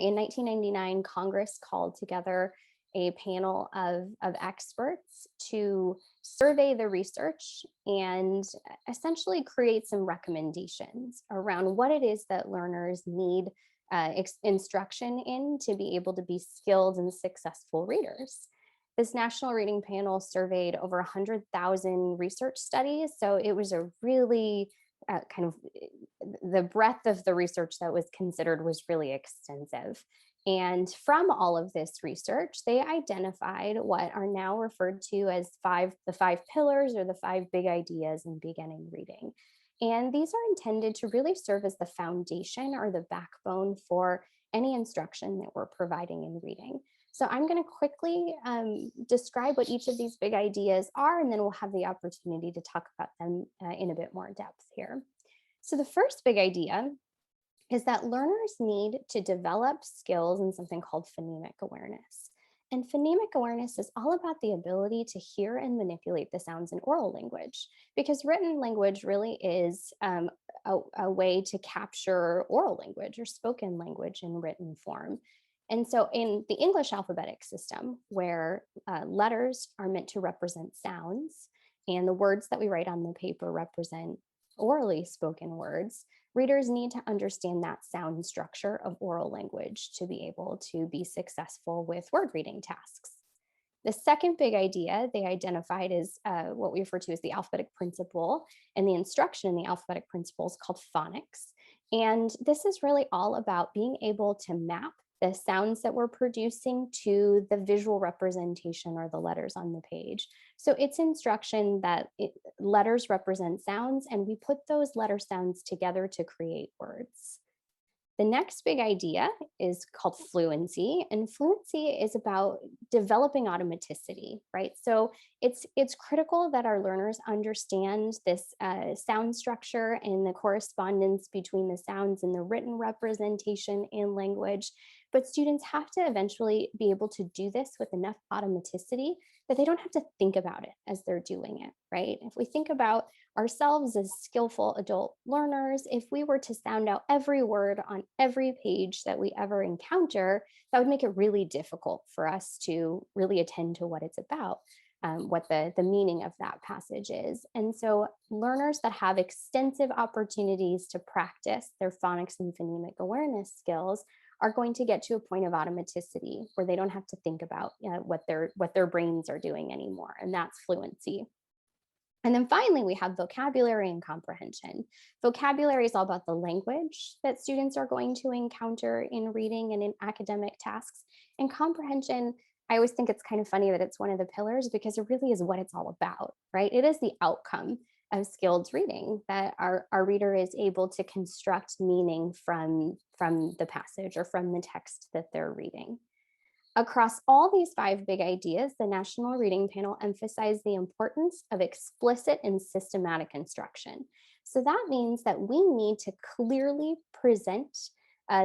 In 1999, Congress called together a panel of experts to survey the research and essentially create some recommendations around what it is that learners need instruction in to be able to be skilled and successful readers. This national reading panel surveyed over 100,000 research studies, so it was a really kind of the breadth of the research that was considered was really extensive. And from all of this research, they identified what are now referred to as the five pillars or the five big ideas in beginning reading. And these are intended to really serve as the foundation or the backbone for any instruction that we're providing in reading. So I'm going to quickly describe what each of these big ideas are, and then we'll have the opportunity to talk about them in a bit more depth here. So the first big idea is that learners need to develop skills in something called phonemic awareness. And phonemic awareness is all about the ability to hear and manipulate the sounds in oral language, because written language really is a way to capture oral language or spoken language in written form. And so in the English alphabetic system, where letters are meant to represent sounds and the words that we write on the paper represent orally spoken words, readers need to understand that sound structure of oral language to be able to be successful with word reading tasks. The second big idea they identified is what we refer to as the alphabetic principle, and the instruction in the alphabetic principle is called phonics. And this is really all about being able to map the sounds that we're producing to the visual representation or the letters on the page. So it's instruction that letters represent sounds, and we put those letter sounds together to create words. The next big idea is called fluency, and fluency is about developing automaticity, right? So it's critical that our learners understand this sound structure and the correspondence between the sounds and the written representation in language. But students have to eventually be able to do this with enough automaticity that they don't have to think about it as they're doing it, right? If we think about ourselves as skillful adult learners, if we were to sound out every word on every page that we ever encounter, that would make it really difficult for us to really attend to what it's about, what the meaning of that passage is. And so learners that have extensive opportunities to practice their phonics and phonemic awareness skills are going to get to a point of automaticity where they don't have to think about what their brains are doing anymore, and that's fluency. And then finally, we have vocabulary and comprehension. Vocabulary is all about the language that students are going to encounter in reading and in academic tasks. And comprehension, I always think it's kind of funny that it's one of the pillars because it really is what it's all about, right? It is the outcome of skilled reading, that our reader is able to construct meaning from the passage or from the text that they're reading. Across all these five big ideas, the National Reading Panel emphasized the importance of explicit and systematic instruction. So that means that we need to clearly present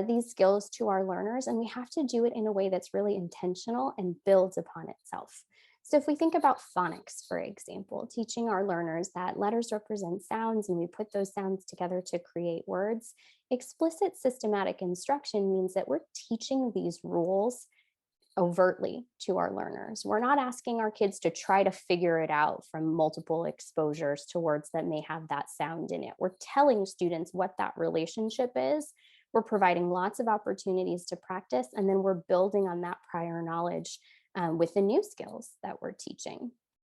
these skills to our learners, and we have to do it in a way that's really intentional and builds upon itself. So if we think about phonics, for example, teaching our learners that letters represent sounds and we put those sounds together to create words, explicit systematic instruction means that we're teaching these rules overtly to our learners. We're not asking our kids to try to figure it out from multiple exposures to words that may have that sound in it. We're telling students what that relationship is. We're providing lots of opportunities to practice, and then we're building on that prior knowledge with the new skills that we're teaching.